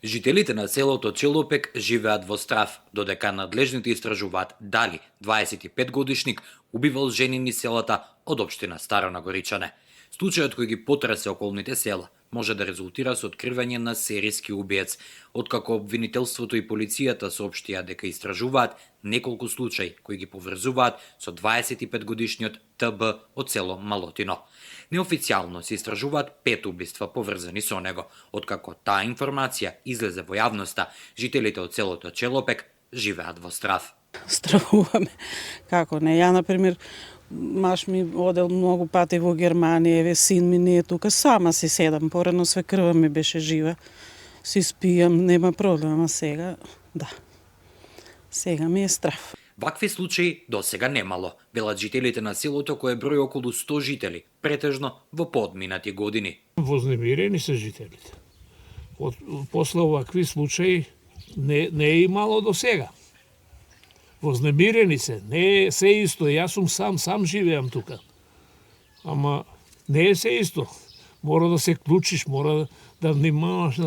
Жителите на селото Челопек живеат во страв, додека надлежните истражуваат дали 25-годишник убивал жени низ селата од општина Старо Нагоричане. Случајот кој ги потресе околните села може да резултира со откривање на серијски убиец, откако обвинителството и полицијата соопштија дека истражуваат неколку случаи кои ги поврзуваат со 25-годишниот ТБ од село Малотино. Неофицијално се истражуваат 5 убиства поврзани со него. Откако таа информација излезе во јавноста, жителите од селото Челопек живеат во страв. Стравуваме. Како не? Ја, например, маш ми одел многу пати во Германија, еве син ми не е тука, сама си седам, порано свекрва ми беше жива, си спијам, нема проблема, сега, да, сега ми е страв. Вакви случаи досега немало, велат жителите на селото кое брои околу 100 жители, претежно во подминати години. Вознемирени се жителите. После овакви случаи не е имало до сега. Вознемирени се, не е се исто, јас сум сам живеам тука. Ама не е се исто. Мора да се клучиш, мора да внимаваш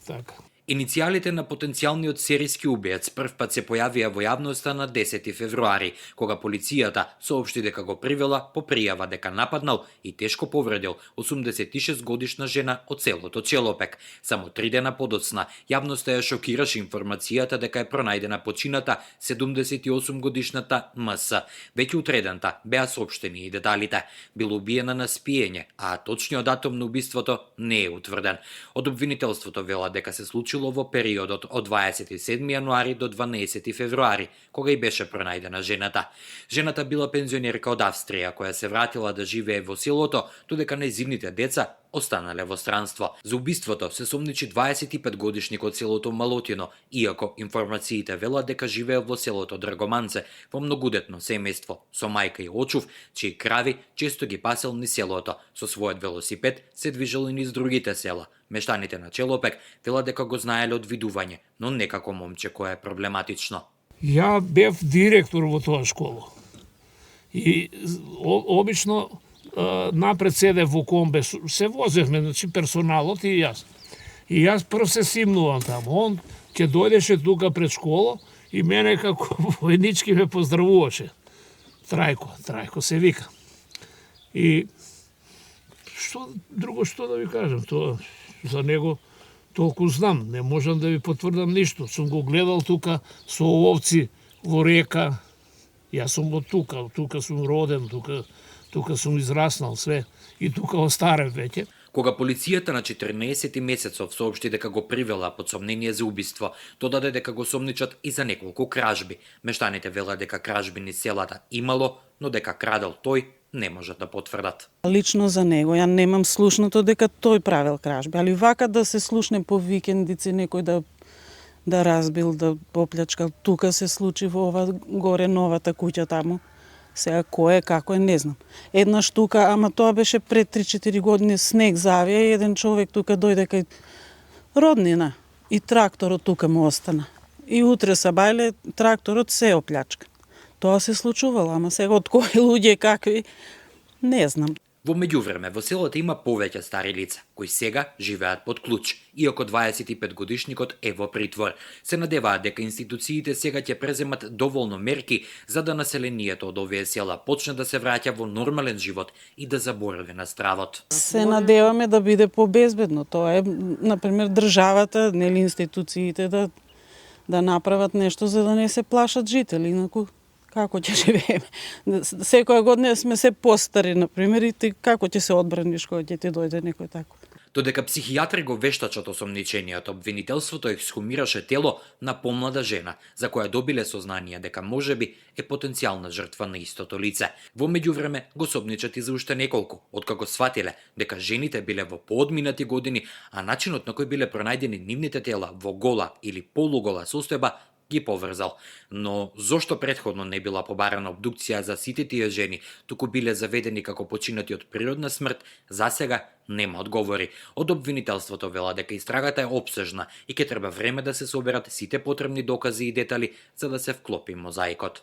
така. Иницијалите на потенцијалниот серијски убиец првпат се појавија во јавноста на 10 февруари, кога полицијата соопшти дека го привела по пријава дека нападнал и тешко повредил 86-годишна жена од селото Челопек. Само 3 дена подоцна, јавноста ја шокираше информацијата дека е пронајдена почината 78-годишната МС. Веќе утредента беа соопштени и деталите. Била убиена на спиење, а точниот датум на убиството не е утврден. Од обвинителството вела дека се случило во периодот од 27 јануари до 12 февруари, кога и беше пронајдена жената. Жената била пензионерка од Австрија, која се вратила да живее во селото, додека нејзините деца останале во странство. За убиството се сомничи 25-годишник од селото Малотино, иако информациите велат дека живее во селото Драгоманце, во многудетно семејство, со мајка и очув, чии крави често ги пасел низ селото. Со својот велосипед се движел и низ другите села. Мештаните на Челопек велат дека го знаеле од видување, но не како момче кое е проблематично. Ја бев директор во тоа школа. И обично напред седев во комбе, се возевме, значи персоналот и јас. И јас прв се симнувам таму. Он ќе дојдеше тука пред школа и мене како војнички ме поздравуваше. Трајко се вика. И што да ви кажам, тоа за него толку знам, не можам да ви потврдам ништо. Сум го гледал тука со овци во река. Јас сум од тука сум роден, тука сум израснал све и тука остарев веќе. Кога полицијата на 14 месецов соопшти дека го привела под сомнение за убиство, додаде дека го сомничат и за неколку кражби. Мештаните велат дека кражби низ селата имало, но дека крадел тој не можат да потврдат. Лично за него, ја немам слушнато дека тој правил кражби, али вака да се слушне по викендици некој да разбил, да поплячкал, тука се случи во ова горе новата куќа таму. Сега кој е, како е, не знам. Една штука, ама тоа беше пред 3-4 години, снег завија и еден човек тука дојде кај роднина и тракторот тука му остана. И утре сабајле тракторот се оплячка. Тоа се случувало, ама сега од кои луѓе какви, не знам. Во меѓувреме, во селото има повеќе стари лица, кои сега живеат под клуч, иако 25-годишникот е во притвор. Се надеваат дека институциите сега ќе преземат доволно мерки за да населението од овие села почне да се враќа во нормален живот и да заборави на стравот. Се надеваме да биде побезбедно. Тоа е, например, државата, нели институциите да направат нешто за да не се плашат жители, инаку како ќе живееме. Секоја година сме се постари, например, и ти како ќе се одбраниш кога ќе ти дојде некој тако. Додека психијатри го вештачат осомничениот, обвинителството ексхумираше тело на помлада жена, за која добиле сознание дека можеби е потенцијална жртва на истото лице. Во меѓувреме го сомничат и за уште неколку, откако сватиле дека жените биле во поодминати години, а начинот на кој биле пронајдени нивните тела во гола или полугола состојба ги поврзал. Но зошто претходно не била побарана обдукција за сите тие жени, туку биле заведени како починати од природна смрт, засега нема одговори. Од обвинителството вела дека истрагата е опсежна и ќе треба време да се соберат сите потребни докази и детали за да се вклопи мозаикот.